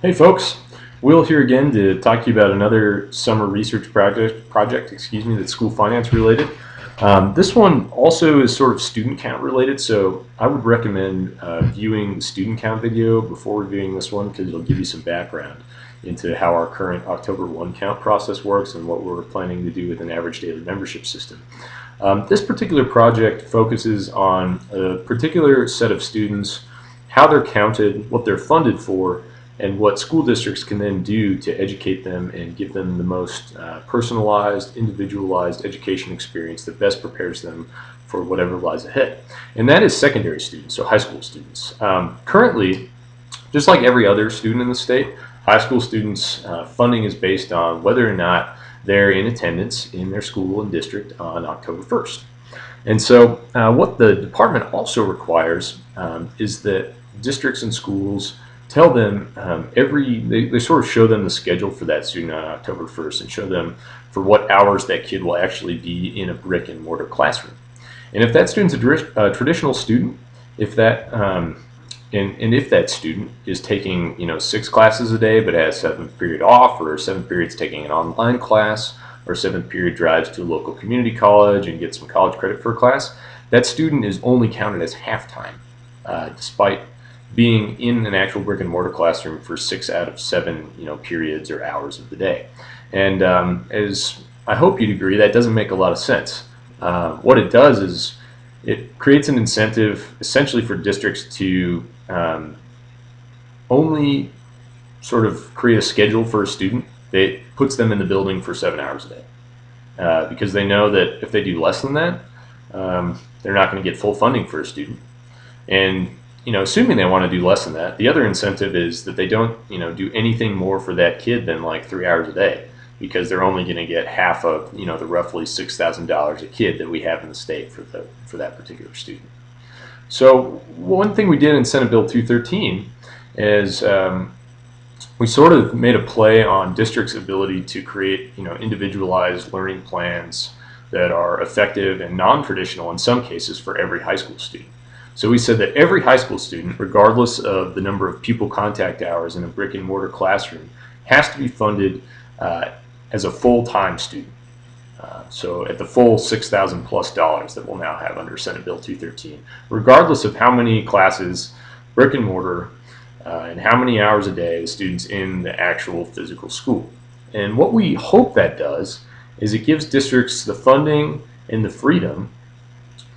Hey folks, Will here again to talk to you about another summer research project, that's school finance related. This one also is sort of student count related, so I would recommend viewing the student count video before reviewing this one because it'll give you some background into how our current October 1 count process works and what we're planning to do with an average daily membership system. This particular project focuses on a particular set of students, how they're counted, what they're funded for, and what school districts can then do to educate them and give them the most personalized, individualized education experience that best prepares them for whatever lies ahead. And that is secondary students, so high school students. Currently, just like every other student in the state, high school students' funding is based on whether or not they're in attendance in their school and district on October 1st. And so, what the department also requires is that districts and schools tell them they sort of show them the schedule for that student on October 1st and show them for what hours that kid will actually be in a brick and mortar classroom. And if that student's a traditional student, if that and if that student is taking 6 classes a day but has seventh period off, or seventh period's taking an online class, or seventh period drives to a local community college and gets some college credit for a class, that student is only counted as half-time, despite being in an actual brick and mortar classroom for 6 out of 7 periods or hours of the day. And as I hope you'd agree, that doesn't make a lot of sense. What it does is it creates an incentive essentially for districts to only sort of create a schedule for a student that puts them in the building for 7 hours a day. Because they know that if they do less than that, they're not going to get full funding for a student. And assuming they want to do less than that, the other incentive is that they don't do anything more for that kid than like 3 hours a day, because they're only going to get half of the roughly $6,000 a kid that we have in the state for that particular student. So one thing we did in Senate Bill 213 is we sort of made a play on districts' ability to create individualized learning plans that are effective and non-traditional in some cases for every high school student. So we said that every high school student, regardless of the number of pupil contact hours in a brick and mortar classroom, has to be funded as a full-time student. So at the full $6,000 plus that we'll now have under Senate Bill 213, regardless of how many classes, brick and mortar, and how many hours a day the student's in the actual physical school. And what we hope that does is it gives districts the funding and the freedom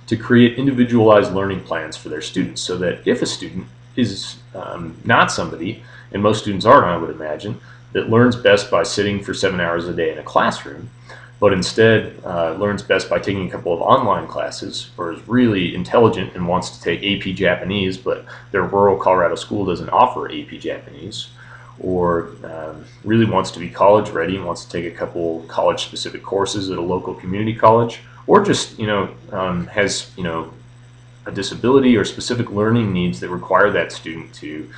to create individualized learning plans for their students, so that if a student is not somebody, and most students aren't, I would imagine, that learns best by sitting for 7 hours a day in a classroom, but instead learns best by taking a couple of online classes, or is really intelligent and wants to take AP Japanese, but their rural Colorado school doesn't offer AP Japanese, or really wants to be college ready and wants to take a couple college specific courses at a local community college, or just has a disability or specific learning needs that require that student to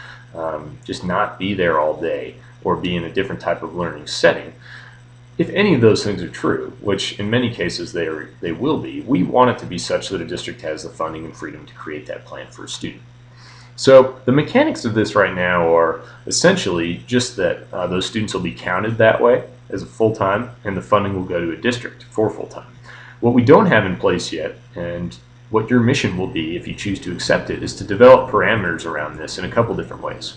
just not be there all day or be in a different type of learning setting. If any of those things are true, which in many cases they will be, we want it to be such that a district has the funding and freedom to create that plan for a student. So the mechanics of this right now are essentially just that those students will be counted that way as a full-time, and the funding will go to a district for full-time. What we don't have in place yet, and what your mission will be if you choose to accept it, is to develop parameters around this in a couple different ways.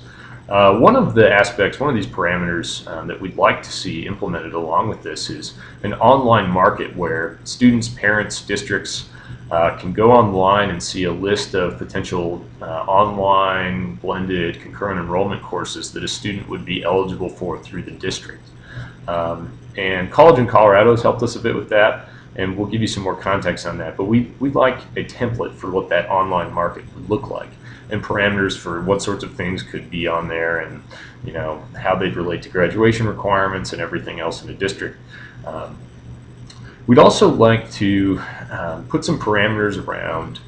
One of these parameters that we'd like to see implemented along with this is an online market where students, parents, districts can go online and see a list of potential online blended concurrent enrollment courses that a student would be eligible for through the district. And College in Colorado has helped us a bit with that, and we'll give you some more context on that. But we'd like a template for what that online market would look like, and parameters for what sorts of things could be on there, and how they'd relate to graduation requirements and everything else in the district. We'd also like to put some parameters around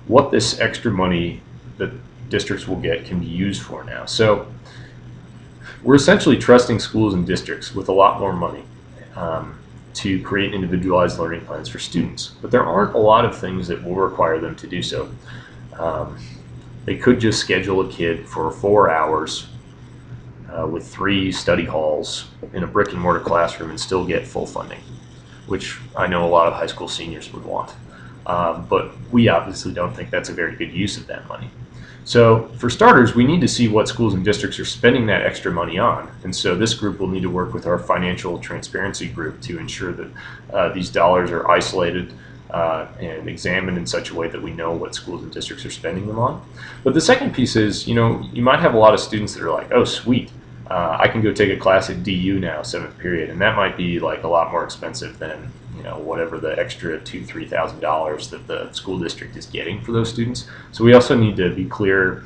what this extra money that districts will get can be used for now. So we're essentially trusting schools and districts with a lot more money to create individualized learning plans for students. But there aren't a lot of things that will require them to do so. They could just schedule a kid for 4 hours with 3 study halls in a brick and mortar classroom and still get full funding, which I know a lot of high school seniors would want. But we obviously don't think that's a very good use of that money. So for starters, we need to see what schools and districts are spending that extra money on. And so this group will need to work with our financial transparency group to ensure that these dollars are isolated and examined in such a way that we know what schools and districts are spending them on. But the second piece is, you might have a lot of students that are like, oh, sweet, I can go take a class at DU now, 7th period, and that might be like a lot more expensive than whatever the extra $2,000-3,000 that the school district is getting for those students. So we also need to be clearer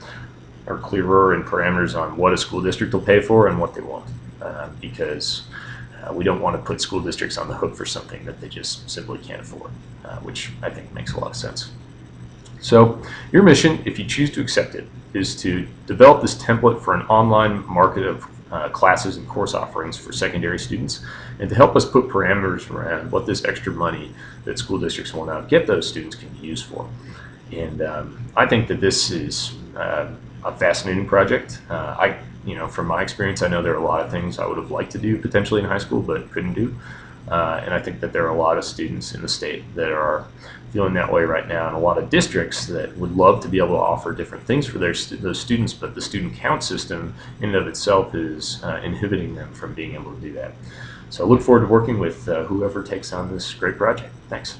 in parameters on what a school district will pay for and what they won't, because we don't want to put school districts on the hook for something that they just simply can't afford, which I think makes a lot of sense. So your mission, if you choose to accept it, is to develop this template for an online market of classes and course offerings for secondary students, and to help us put parameters around what this extra money that school districts will now get those students can be used for. And I think that this is a fascinating project. From my experience, I know there are a lot of things I would have liked to do potentially in high school but couldn't do. And I think that there are a lot of students in the state that are feeling that way right now, and a lot of districts that would love to be able to offer different things for those students, but the student count system in and of itself is inhibiting them from being able to do that. So I look forward to working with whoever takes on this great project. Thanks.